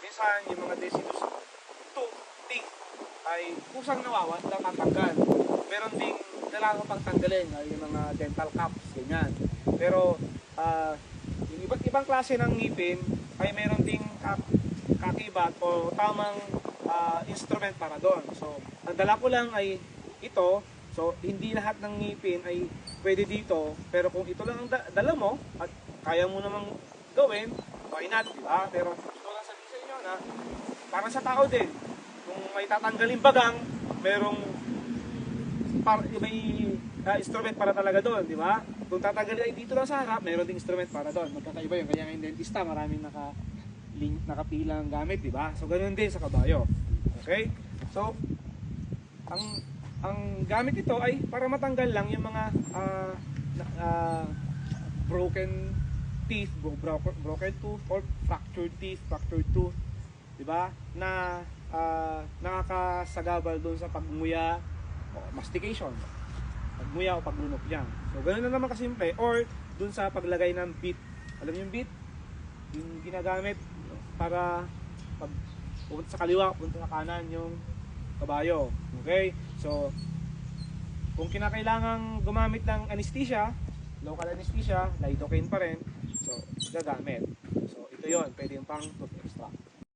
minsan yung mga deciduous teeth ay kusang natatanggal. Meron ding kailangan pang tanggalin, yung mga dental caps, ganyan. Pero yung iba't ibang klase ng ngipin ay meron ding kakibat o tamang instrument para doon. So, ang dala ko lang ay ito. So, hindi lahat ng ngipin ay pwede dito. Pero kung ito lang ang dala mo at kaya mo namang gawin, why not, di ba? Pero ito lang sabihin sa inyo na parang sa tao din. Kung may tatanggalin bagang, may instrument para talaga doon, di ba? Kung tatanggalin ay dito lang sa harap, meron ding instrument para doon. Magkakaiba yun. Kaya yung dentista, maraming nakapilang gamit, di ba? So, ganoon din sa kabayo. Okay? So, ang gamit ito ay para matanggal lang yung mga broken teeth, broken tooth or fractured teeth, fractured tooth, di ba? Na nakakasagabal doon sa pagnguya o mastication, pagnguya o paglunok niya. So, ganoon na naman kasimple. Or doon sa paglagay ng bit. Alam niyo yung bit? Yung ginagamit para pag pupunta sa kaliwa, pupunta sa kanan yung kabayo. Okay? So, kung kinakailangang gumamit ng anesthesia, local anesthesia, lidocaine pa rin, so, gagamit. So, ito yon, pwede yung pang tooth